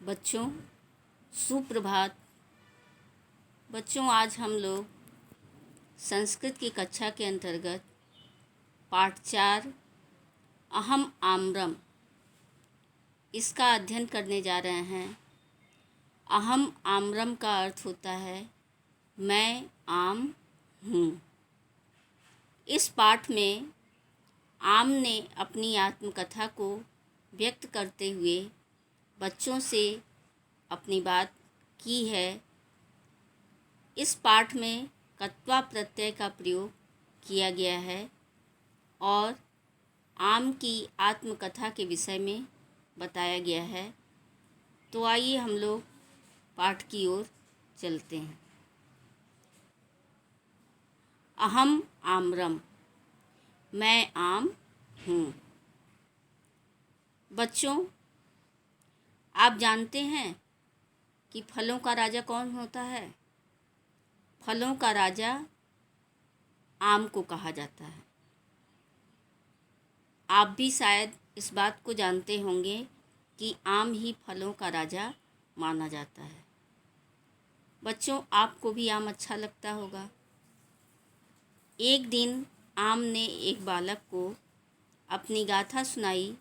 बच्चों, सुप्रभात। बच्चों, आज हम लोग संस्कृत की कक्षा के अंतर्गत पाठ 4 अहम आम्रम इसका अध्ययन करने जा रहे हैं। अहम आम्रम का अर्थ होता है मैं आम हूँ। इस पाठ में आम ने अपनी आत्मकथा को व्यक्त करते हुए बच्चों से अपनी बात की है। इस पाठ में कत्वा प्रत्यय का प्रयोग किया गया है और आम की आत्मकथा के विषय में बताया गया है। तो आइए हम लोग पाठ की ओर चलते हैं। अहम आम्रम, मैं आम हूँ। बच्चों, आप जानते हैं कि फलों का राजा कौन होता है? फलों का राजा आम को कहा जाता है। आप भी शायद इस बात को जानते होंगे कि आम ही फलों का राजा माना जाता है। बच्चों, आपको भी आम अच्छा लगता होगा। एक दिन आम ने एक बालक को अपनी गाथा सुनाई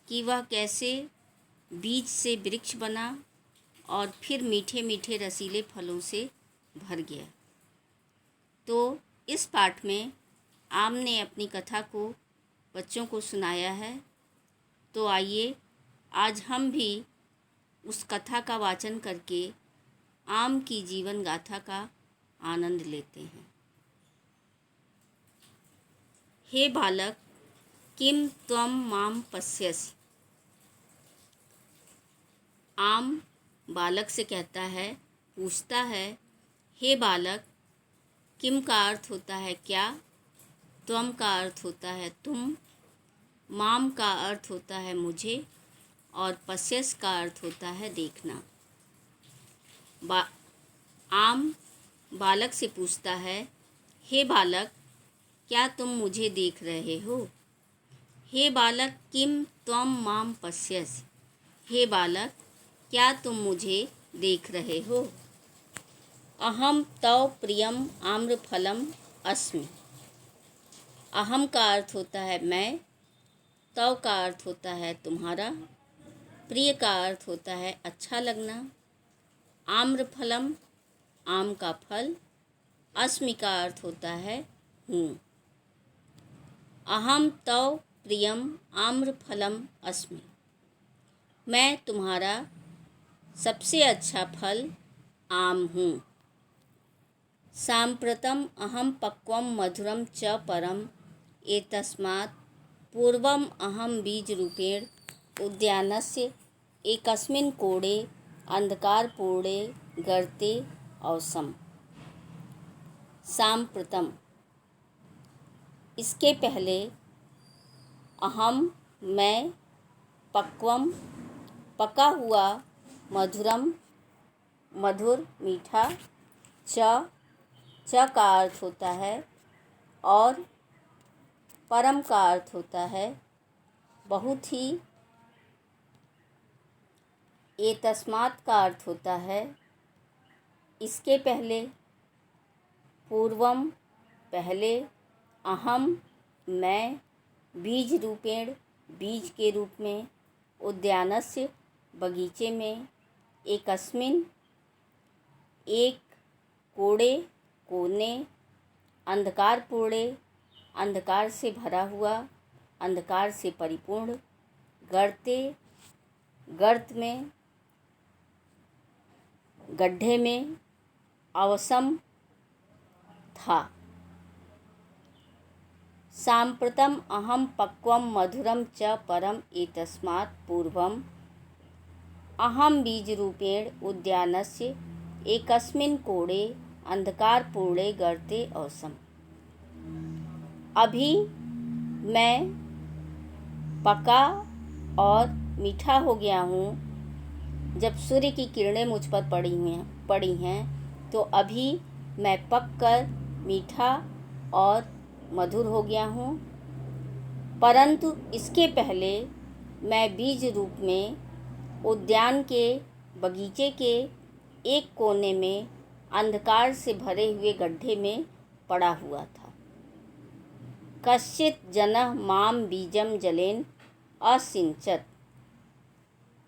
कि वह कैसे बीज से वृक्ष बना और फिर मीठे मीठे रसीले फलों से भर गया। तो इस पाठ में आम ने अपनी कथा को बच्चों को सुनाया है। तो आइए आज हम भी उस कथा का वाचन करके आम की जीवन गाथा का आनंद लेते हैं। हे बालक, किम त्वम माम पश्यसि। आम बालक से कहता है, पूछता है, हे बालक, किम का अर्थ होता है क्या, त्वम का अर्थ होता है तुम, माम का अर्थ होता है मुझे और पश्यस का अर्थ होता है देखना। आम बालक से पूछता है, हे बालक, क्या तुम मुझे देख रहे हो? हे बालक, किम त्वम माम पश्यसि। हे बालक, क्या तुम मुझे देख रहे हो? अहम तव प्रियम आम्रफलम अस्मि। अहम का अर्थ होता है मैं, तव का अर्थ होता है तुम्हारा, प्रिय का अर्थ होता है अच्छा लगना, आम्रफलम आम का फल, अस्मि का अर्थ होता है हूँ। अहम तव प्रियम आम्रफलम अस्मि, मैं तुम्हारा सबसे अच्छा फल आम हूँ। साम्प्रतम अहम पक्वम मधुरम च परम एतस्मात् पूर्वम अहम बीजरूपेण उद्यानस्य एकस्मिन् कोणे अंधकारपूर्णे गर्ते औसम। साम्प्रतम, इसके पहले, अहम मैं, पक्वम पका हुआ, मधुरम मधुर मीठा, च का अर्थ होता है और परम का अर्थ होता है बहुत ही, एतस्मात् का अर्थ होता है इसके पहले, पूर्वम पहले, अहम मैं, बीज रूपेण बीज के रूप में, उद्यानस्य बगीचे में, एकस्मिन् एक, कोणे कोने, अंधकारपूर्णे अंधकार से भरा हुआ, अंधकार से परिपूर्ण, गर्ते गर्त में, गड्ढे में, अवसम था। साम्प्रतम अहम पक्वम मधुरम च परम एतस्मात् पूर्वम अहम बीजरूपेण उद्यानस्य एकस्मिन् कोणे अंधकारपूर्णे गर्ते औसम। अभी मैं पका और मीठा हो गया हूँ। जब सूर्य की किरणें मुझ पर पड़ी हैं तो अभी मैं पककर मीठा और मधुर हो गया हूँ, परंतु इसके पहले मैं बीज रूप में उद्यान के बगीचे के एक कोने में अंधकार से भरे हुए गड्ढे में पड़ा हुआ था। कश्चित् जनः मां बीजं जलेन असिंचत।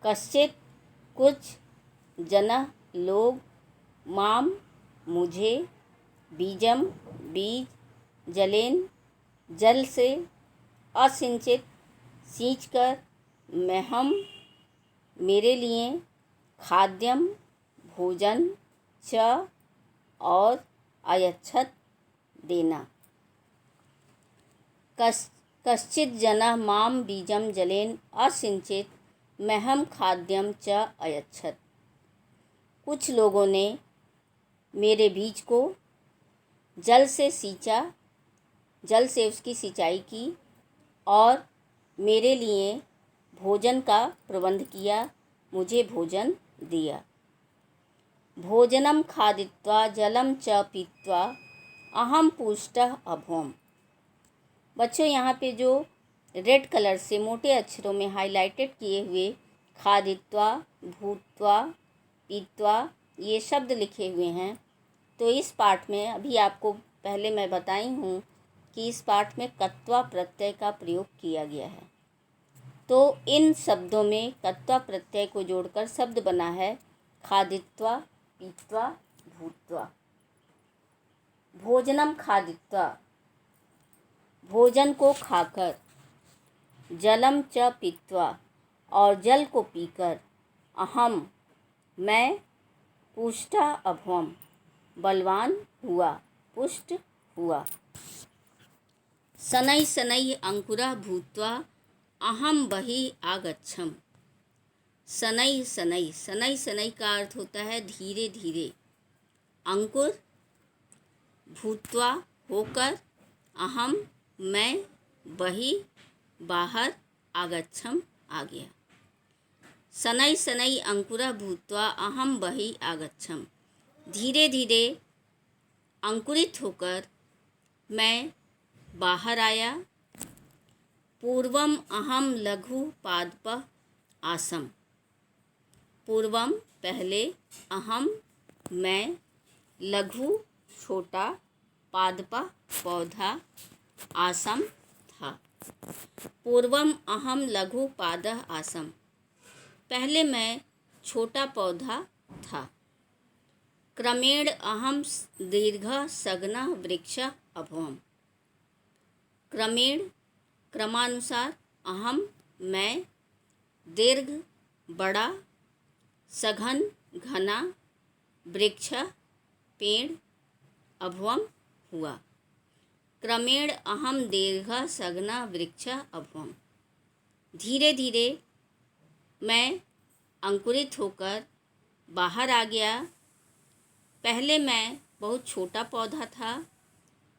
कश्चित् कुछ जनः लोग माम मुझे बीजम बीज जलेन जल से असिंचित सींचकर महम मेरे लिए खाद्यम भोजन च और अयच्छत देना। कश्चित् जनः माम बीजम जलेन असिंचित महम खाद्यम च अयच्छत। कुछ लोगों ने मेरे बीज को जल से सींचा, जल से उसकी सिंचाई की और मेरे लिए भोजन का प्रबंध किया, मुझे भोजन दिया। भोजनम खादित्वा जलम च पीत्वा अहम पुष्टः अभवम्। बच्चों, यहाँ पे जो रेड कलर से मोटे अक्षरों में हाईलाइटेड किए हुए खादित्वा, भूत्वा, पीत्वा ये शब्द लिखे हुए हैं, तो इस पाठ में अभी आपको पहले मैं बताई हूँ कि इस पाठ में कत्वा प्रत्यय का प्रयोग किया गया है। तो इन शब्दों में कत्वा प्रत्यय को जोड़कर शब्द बना है खादित्वा, पीत्वा, भूत्वा। भोजनम खादित्वा, भोजन को खाकर, जलम च पीत्वा और जल को पीकर, अहम मैं, पुष्टा अभवम बलवान हुआ, पुष्ट हुआ। शनै शनै अंकुरः भूत्वा अहम बहिः आगच्छम्। शनै शनै, शनै शनै का अर्थ होता है धीरे धीरे। अंकुर भूत्वा होकर, अहम मैं, बहिः बाहर, आगच्छम् आ गया। शनै शनै अंकुरः भूत्वा अहम बहिः आगच्छम्, धीरे धीरे अंकुरित होकर मैं बाहर आया। पूर्वम अहम लघु पादपः आसम। पूर्वम पहले, अहम मैं, लघु छोटा, पादपः पौधा, आसम था। पूर्वम अहम लघु पादः आसम, पहले मैं छोटा पौधा था। क्रमेण अहम दीर्घः सघनः वृक्षः अभवम्। क्रमेण क्रमानुसार, अहम मैं, दीर्घ बड़ा, सघन घना, वृक्ष पेड़, अभवम हुआ। क्रमेण अहम दीर्घः सघनः वृक्षः अभवम्, धीरे धीरे मैं अंकुरित होकर बाहर आ गया। पहले मैं बहुत छोटा पौधा था,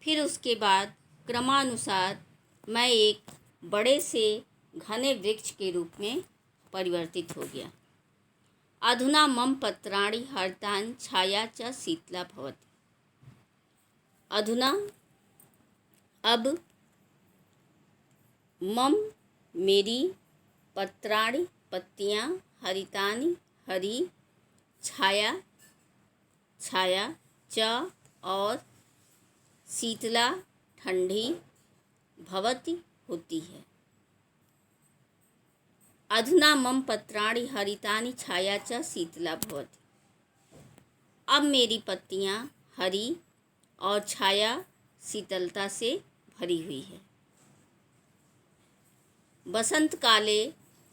फिर उसके बाद क्रमानुसार मैं एक बड़े से घने वृक्ष के रूप में परिवर्तित हो गया। अधुना मम पत्राणि हरितानि छाया च शीतला भवति। अधुना अब, मम मेरी, पत्राणि पत्तियाँ, हरितानि हरी, छाया छाया, च और शीतला ठंडी, भवति होती है। अधुना मम पत्राणि हरितानि छाया च शीतला भवति। अब मेरी पत्तियाँ हरी और छाया शीतलता से भरी हुई है। वसंत काले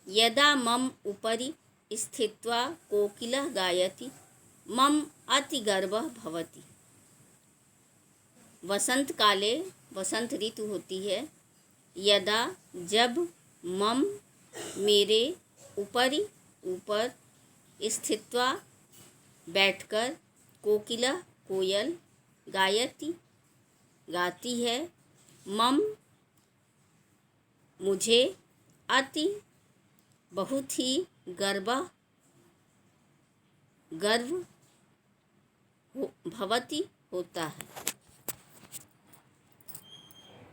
यदा मम उपरि स्थित्वा कोकिलः गायति मम अतिगर्वः भवति। वसंत काले, वसंत ऋतु होती है, यदा जब, मम मेरे, उपरि ऊपर, स्थित्वा बैठकर, कोकिला कोयल, गायति गाती है, मम मुझे, अति बहुत ही, गर्व भवति होता है।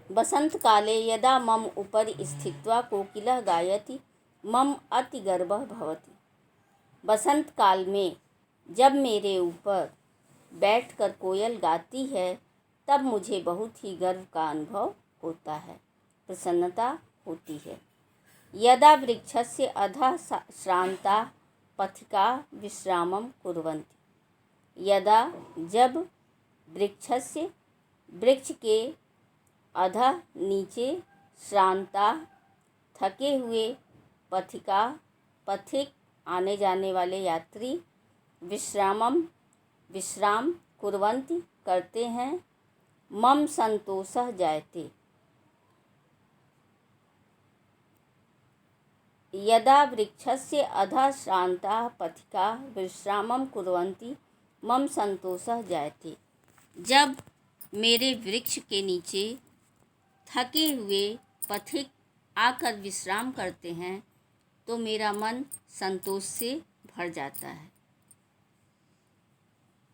वसंत काले यदा मम उपरि स्थित्वा कोकिलः गायति मम अतिगर्वः भवति। बसंत काल में जब मेरे ऊपर बैठकर कोयल गाती है तब मुझे बहुत ही गर्व का अनुभव होता है, प्रसन्नता होती है। यदा वृक्षस्य अधः श्रान्ताः पथिकाः विश्रामं कुर्वन्ति। यदा जब वृक्षस्य वृक्ष के अधः नीचे श्रान्ताः थके हुए पथिक आने जाने वाले यात्री विश्राम कुर्वन्ति करते हैं, मम संतोषः जायते। यदा वृक्षस्य अधः श्रान्ताः पथिकाः विश्रामं कुर्वन्ति मम संतोषः जायते। जब मेरे वृक्ष के नीचे थके हुए पथिक आकर विश्राम करते हैं तो मेरा मन संतोष से भर जाता है।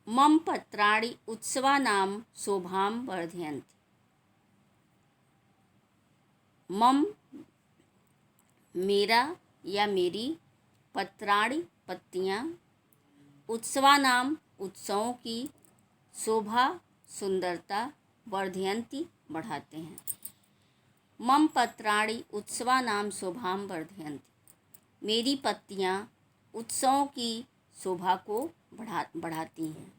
मम पत्राणि उत्सवानां शोभां वर्धयन्ति। मम मेरा या मेरी, पत्राणि पत्तियाँ, उत्सवानां उत्सवों की, शोभा सुंदरता, वर्धयन्ति बढ़ाते हैं। मम पत्राणि उत्सवानां शोभां वर्धयन्ति। मेरी पत्तियाँ उत्सवों की शोभा को बढ़ाती हैं।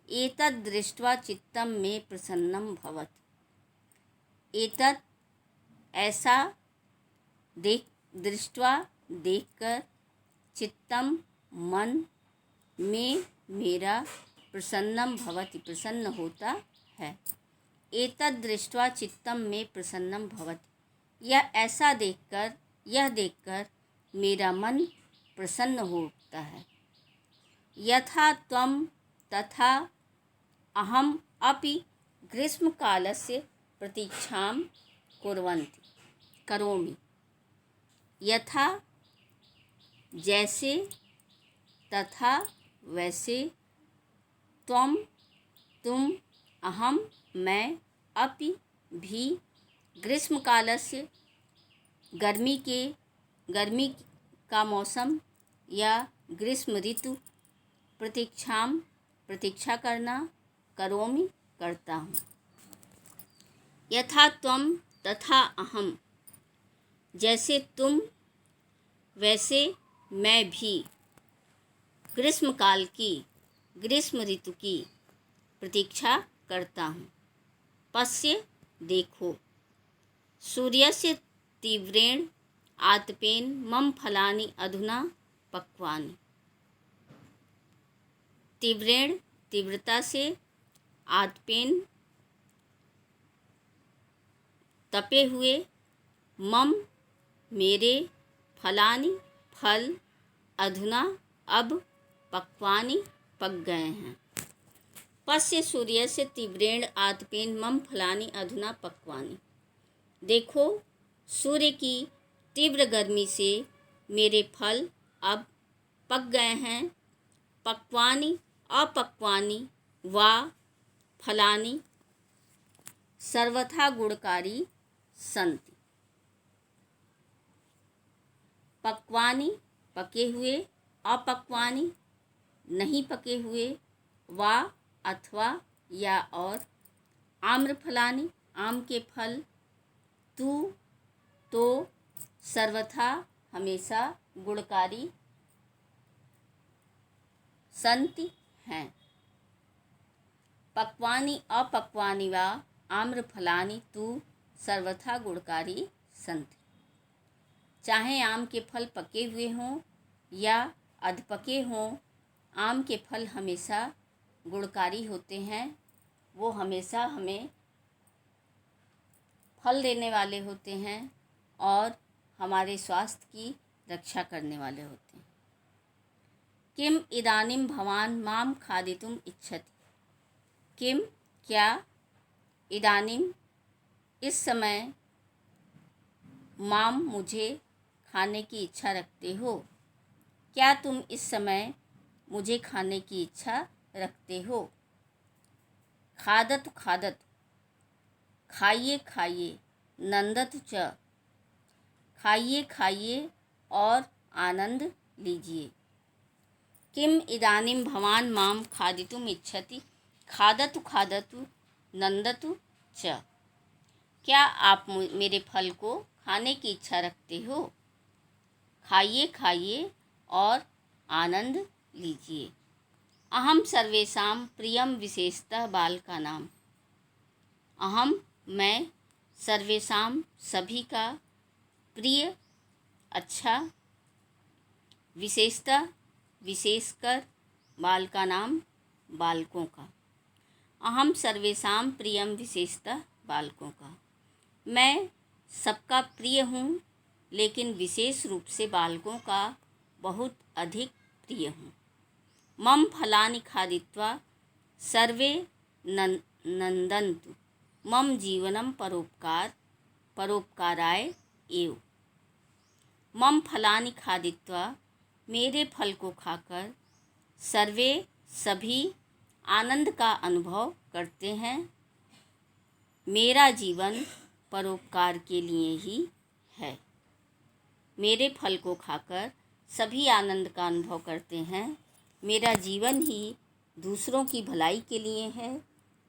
एतद् दृष्ट्वा चित्तं मे प्रसन्नं भवति। एतद् ऐसा दृष्ट्वा देखकर, चित्तम मन में मेरा, प्रसन्नं भवति प्रसन्न होता है। एतद् दृष्ट्वा चित्तं मे प्रसन्नं भवति। यह देखकर मेरा मन प्रसन्न होता है। यथा त्वं तथा अहम अपि ग्रीष्मकालस्य प्रतीक्षां करोमि। यथा जैसे, तथा वैसे, त्वं तुम, अहम मैं, अपि भी, ग्रीष्मकालस्य गर्मी का मौसम या ग्रीष्म ऋतु, प्रतीक्षा करना, करोमि करता हूँ। यथा त्वं तथा अहम, जैसे तुम वैसे मैं भी, ग्रीष्म ऋतु की प्रतीक्षा करता हूँ। पश्य देखो, सूर्यस्य तीव्रेण आतपेन मम फलानि अधुना पक्वानि। तीव्रता से, आतपेन तपे हुए, मम मेरे, फलानि फल, अधुना अब, पक्वानि पक गए हैं। पश्य सूर्यस्य तीव्रेण आतपेन मम फलानि अधुना पक्वानि। देखो, सूर्य की तीव्र गर्मी से मेरे फल अब पक गए हैं। पक्वानि अपक्वानि वा फलानि सर्वथा गुणकारी सन्ति। पक्वानि पके हुए, अपक्वानि नहीं पके हुए, वा अथवा या और, आम्रफलानि आम के फल, तू तो, सर्वथा हमेशा, गुणकारी संति हैं। पक्वानि अपक्वानि वा आम्रफलानि तू सर्वथा गुणकारी संति। चाहे आम के फल पके हुए हों या अधपके हों, आम के फल हमेशा गुणकारी होते हैं। वो हमेशा हमें फल देने वाले होते हैं और हमारे स्वास्थ्य की रक्षा करने वाले होते हैं। किम इदानीं भवान माम खादितुम इच्छति। किम क्या, इदानीं इस समय, माम मुझे खाने की इच्छा रखते हो। क्या तुम इस समय मुझे खाने की इच्छा रखते हो। खादतु खादतु खाइए खाइए, नंदतु च खाइए खाइए और आनंद लीजिए। किम इदानीं भवान् मां खादितुम् इच्छति? खादतु खादतु नंदतु च। क्या आप मेरे फल को खाने की इच्छा रखते हो? खाइए खाइए और आनंद लीजिए। अहम सर्वेषां प्रियम विशेषतः बालकानां। अहम मैं सर्वेषां सभी का प्रिय अच्छा विशेषतः विशेषकर बालकानां बालकों का। अहम सर्वेषां प्रियम विशेषतः बालकों का। मैं सबका प्रिय हूँ, लेकिन विशेष रूप से बालकों का बहुत अधिक प्रिय हूँ। मम फलानि खादित्वा सर्वे नंदन्तु। मम जीवनम परोपकाराय एव। मम फलानि खादित्वा मेरे फल को खाकर सर्वे सभी आनंद का अनुभव करते हैं। मेरा जीवन परोपकार के लिए ही है। मेरे फल को खाकर सभी आनंद का अनुभव करते हैं। मेरा जीवन ही दूसरों की भलाई के लिए है,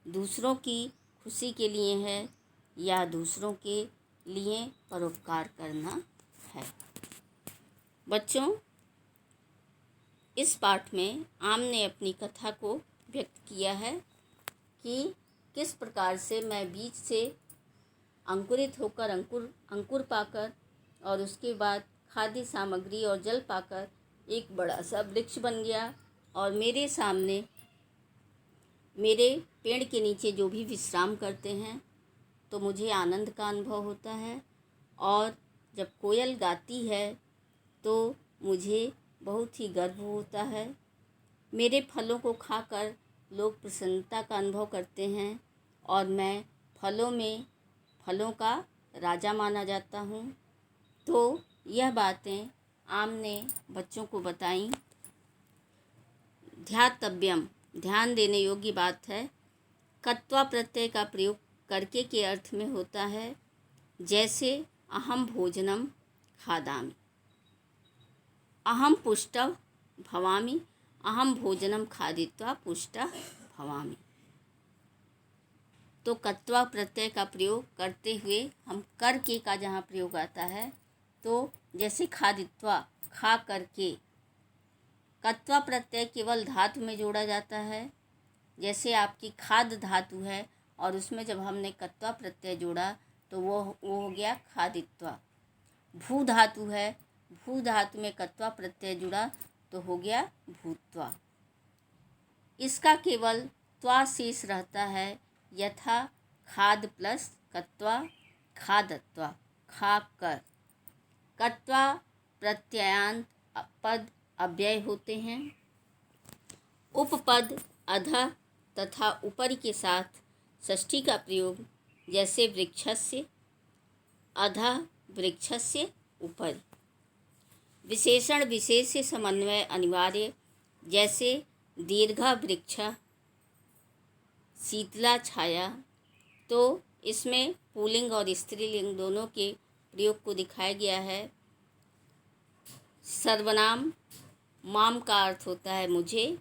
दूसरों की खुशी के लिए है, या दूसरों के लिए परोपकार करना है। बच्चों, इस पाठ में आम ने अपनी कथा को व्यक्त किया है कि किस प्रकार से मैं बीज से अंकुरित होकर अंकुर पाकर और उसके बाद खाद्य सामग्री और जल पाकर एक बड़ा सा वृक्ष बन गया, और मेरे सामने मेरे पेड़ के नीचे जो भी विश्राम करते हैं तो मुझे आनंद का अनुभव होता है, और जब कोयल गाती है तो मुझे बहुत ही गर्व होता है। मेरे फलों को खाकर लोग प्रसन्नता का अनुभव करते हैं, और मैं फलों का राजा माना जाता हूँ। तो यह बातें आम ने बच्चों को बताई। ध्यातव्यम, ध्यान देने योग्य बात है। कत्वा प्रत्यय का प्रयोग करके के अर्थ में होता है, जैसे अहम भोजनम खादामि, अहम पुष्टः भवामि, अहम भोजनम खादित्वा पुष्टः भवामि। तो कत्वा प्रत्यय का प्रयोग करते हुए हम करके का जहाँ प्रयोग आता है, तो जैसे खादित्वा खा करके, कत्वा प्रत्यय केवल धातु में जोड़ा जाता है। जैसे आपकी खाद धातु है और उसमें जब हमने कत्वा प्रत्यय जोड़ा तो वो हो गया खादित्वा। भू धातु है, भू धातु में कत्वा प्रत्यय जुड़ा तो हो गया भूत्वा। इसका केवल त्वा शेष रहता है, यथा खाद प्लस कत्वा खादत्वा, खाकर। कत्वा प्रत्ययान्त पद अव्यय होते हैं। उपपद अधः तथा ऊपरी के साथ षष्ठी का प्रयोग, जैसे वृक्षस्य, अधः वृक्षस्य ऊपरी। विशेषण विशेष से समन्वय अनिवार्य, जैसे दीर्घ वृक्ष, शीतला छाया। तो इसमें पुल्लिंग और स्त्रीलिंग दोनों के प्रयोग को दिखाया गया है। सर्वनाम माम का अर्थ होता है मुझे,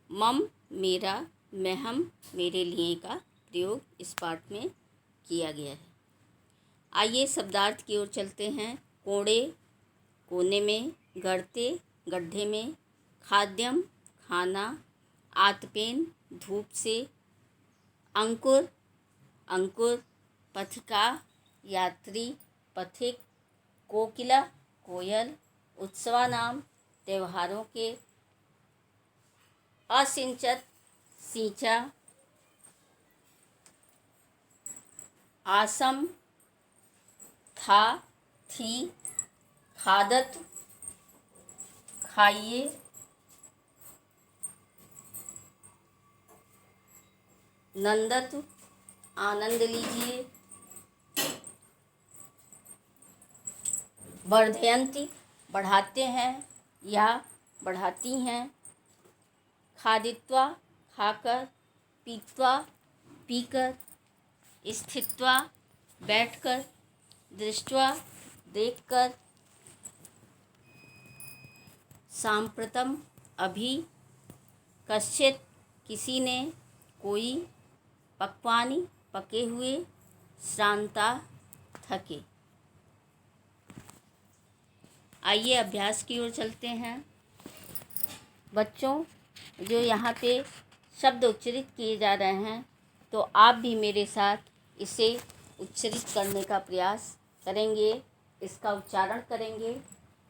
मम मेरा, महम मेरे लिए का प्रयोग इस पाठ में किया गया है। आइए शब्दार्थ की ओर चलते हैं। कोड़े कोने में, गर्ते गड्ढे में, खाद्यम खाना, आतपेन धूप से, अंकुर अंकुर, पथिका यात्री पथिक, कोकिला कोयल, उत्सवानाम त्योहारों के, असिंचत सींचा, आसम था थी, खादत खाइए, नंदत आनंद लीजिए, वर्धयन्ति बढ़ाते हैं या बढ़ाती हैं, खादित्वा खाकर, पीत्वा पीकर, स्थित्वा बैठकर, दृष्ट्वा देखकर, सांप्रतम अभी, कश्चित किसी ने, कोई, पक्वानि पके हुए, श्रांता थके। आइए अभ्यास की ओर चलते हैं। बच्चों, जो यहाँ पे शब्द उच्चरित किए जा रहे हैं, तो आप भी मेरे साथ इसे उच्चरित करने का प्रयास करेंगे, इसका उच्चारण करेंगे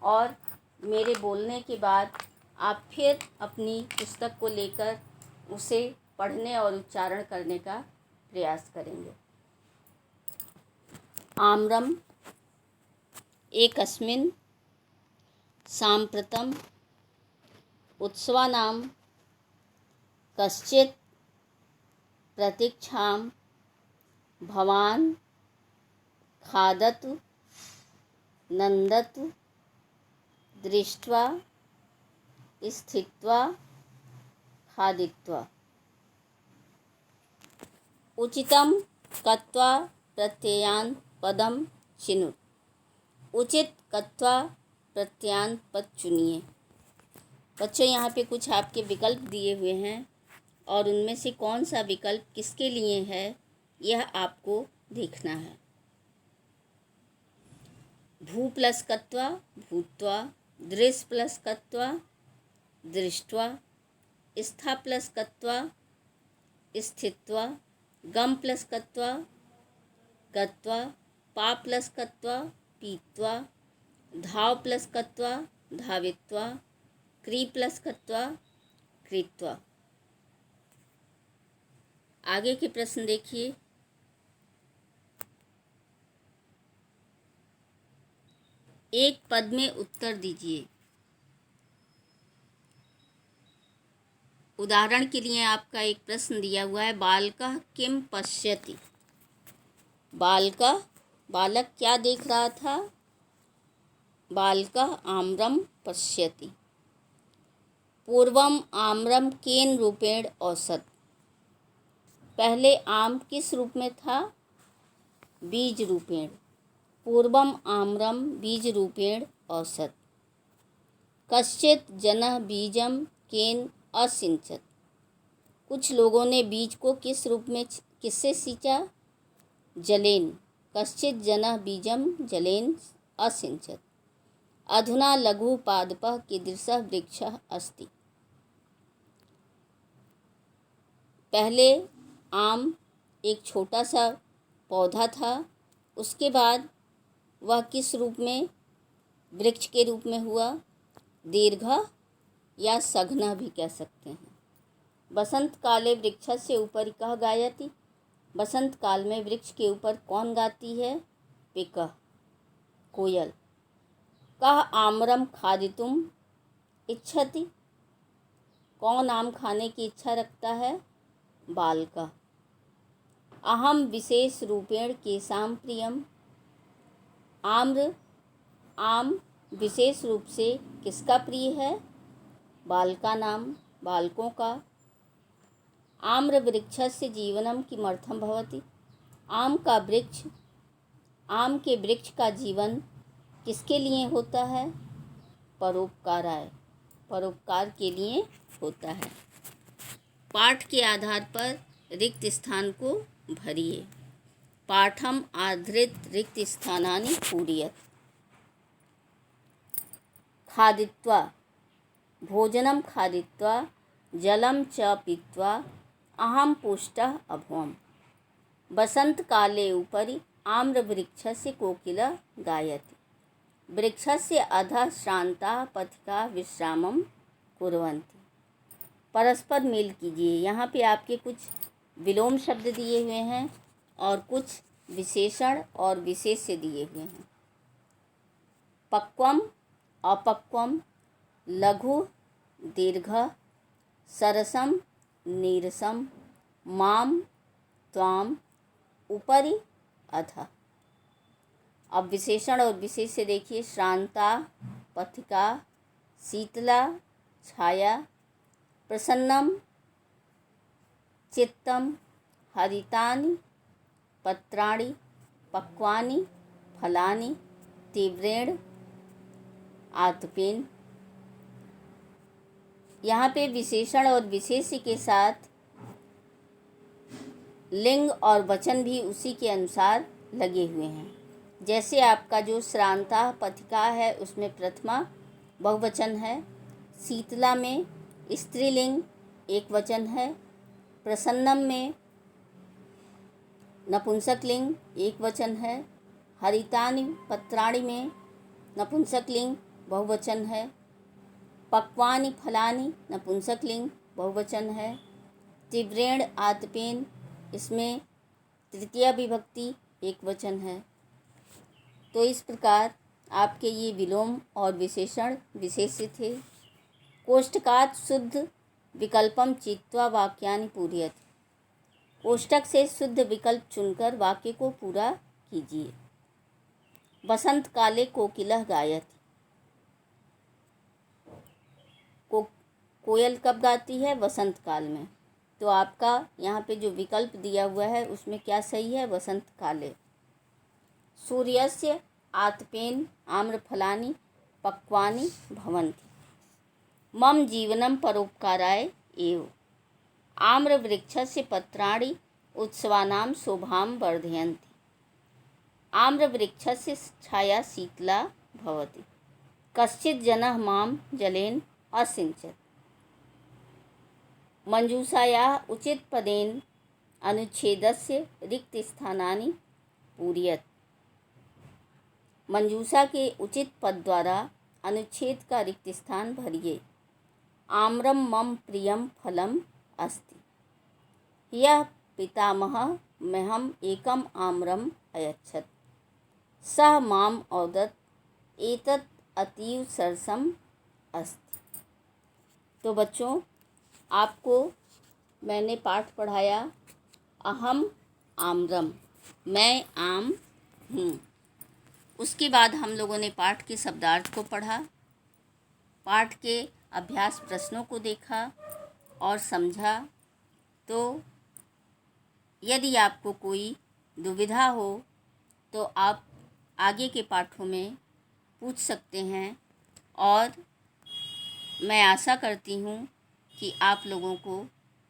और मेरे बोलने के बाद आप फिर अपनी पुस्तक को लेकर उसे पढ़ने और उच्चारण करने का प्रयास करेंगे। आम्रम एकस्मिन् साम्प्रतम् उत्सवानां कश्चित् प्रतीक्षां भवान् खादतु नन्दतु दृष्ट्वा स्थित्वा खादित्वा। उचितं कृत्वा प्रत्ययान् पदं चिनुत। उचित कृत्वा प्रत्ययान् पद चुनिए। बच्चों, यहाँ पे कुछ आपके विकल्प दिए हुए हैं और उनमें से कौन सा विकल्प किसके लिए है यह आपको देखना है। भू प्लस कृत्वा भूत्वा, दृश्य प्लस कृत्वा दृष्ट्वा, स्था प्लस कृत्वा स्थित्वा, गम प्लस कृत्वा गत्वा, पा प्लस कृत्वा पीत्वा, धाव प्लस कृत्वा धावित्वा, क्री प्लस कृत्वा कृत्वा। आगे के प्रश्न देखिए। एक पद में उत्तर दीजिए। उदाहरण के लिए आपका एक प्रश्न दिया हुआ है, बालकः किम पश्यति। बालकः, बालक क्या देख रहा था। बालकः आम्रम पश्यति। पूर्वम आम्रम केन रूपेण औसत। पहले आम किस रूप में था। बीज रूपेण। पूर्वम आम्रम बीज रूपेण औसत। कश्चित् जनः बीजम केन असिंचत। कुछ लोगों ने बीज को किस रूप में किससे सींचा। जलेन। कश्चित् जनः बीजम जलेन असिंचत। अधुना लघु पादपः कीदृशः वृक्षः अस्ति। पहले आम एक छोटा सा पौधा था, उसके बाद वह किस रूप में, वृक्ष के रूप में हुआ। दीर्घ या सघन भी कह सकते हैं। बसंत काले वृक्षस्य उपरि कः गायति। बसंत काल में वृक्ष के ऊपर कौन गाती है। पिकः, कोयल। कः आम्रम खादितुम इच्छति। कौन आम खाने की इच्छा रखता है। बालकः। अहम विशेष रूपेण केषां प्रियम। आम्र, आम विशेष रूप से किसका प्रिय है। बालका नाम, बालकों का। आम्र वृक्षस्य जीवनम किमर्थम भवति। आम का वृक्ष, आम के वृक्ष का जीवन किसके लिए होता है। परोपकाराय, परोपकार के लिए होता है। पाठ के आधार पर रिक्त स्थान को भरिए। पाठम आधृत रिक्त स्थानानि पूरयत। खादित्वा, भोजनं खादित्वा जलं च पीत्वा अहं पुष्टः अभवम्। वसन्तकाले उपरि आम्रवृक्षस्य कोकिला गायति। वृक्षस्य अधः श्रान्ताः पथिकाः विश्रामं कुर्वन्ति। परस्पर मेल कीजिए। यहाँ पे आपके कुछ विलोम शब्द दिए हुए हैं और कुछ विशेषण और विशेष्य दिए हुए हैं। पक्वम, अपक्वम, लघु, दीर्घ, सरसम, नीरसम, माम, त्वाम, उपरि, अधः। अब विशेषण और विशेष्य देखिए। श्रांता, पथिका, शीतला, छाया, प्रसन्नम, चित्तम, हरितानि पत्राणि, पक्वानि फलानि, तीव्रेण आतपेन। यहाँ पे विशेषण और विशेष्य के साथ लिंग और वचन भी उसी के अनुसार लगे हुए हैं। जैसे आपका जो श्रांता पथिका है उसमें प्रथमा बहुवचन है, शीतला में स्त्रीलिंग एक वचन है, प्रसन्नम में नपुंसकलिंग एक वचन है, हरितानि पत्राणि में नपुंसकलिंग बहुवचन है, पक्वानि फलानि नपुंसकलिंग बहुवचन है, तीव्रेण आतपेन इसमें तृतीया विभक्ति एक वचन है। तो इस प्रकार आपके ये विलोम और विशेषण विशेष्य थे। कोष्टकात् शुद्ध विकल्पम चित्वा वाक्यानि पूरयत। कोष्टक से शुद्ध विकल्प चुनकर वाक्य को पूरा कीजिए। बसंत काले कोकिलः गायति। कोयल कब गाती है? वसंत काल में। तो आपका यहाँ पे जो विकल्प दिया हुआ है उसमें क्या सही है? वसंत काले। सूर्यस्य आतपेन आम्रफलानि पक्वानि भवन्ति। मम जीवनं परोपकाराय एव। आम्रवृक्षस्य पत्राणि उत्सवानां शोभां वर्धयन्ति। आम्रवृक्षस्य छाया शीतला भवति। कश्चित् जनः मां जलेन असिञ्चत्। मंजूषायाः उचितपदेन अनुच्छेदस्य रिक्तस्थानानि पूरयत्। मंजूषा के उचित पद द्वारा अनुच्छेद का रिक्त स्थान भरिए। आम्रम मम प्रियम फलम अस्ति। यह पितामहः मह्यम् एकम आम्रम अयच्छत्। सः माम औदत्। एतत् अतीव सरसम अस्ति। तो बच्चों, आपको मैंने पाठ पढ़ाया अहम आम्रम, मैं आम हूँ। उसके बाद हम लोगों ने पाठ के शब्दार्थ को पढ़ा, पाठ के अभ्यास प्रश्नों को देखा और समझा। तो यदि आपको कोई दुविधा हो तो आप आगे के पाठों में पूछ सकते हैं और मैं आशा करती हूँ कि आप लोगों को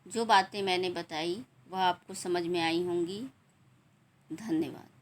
जो बातें मैंने बताई वह आपको समझ में आई होंगी। धन्यवाद।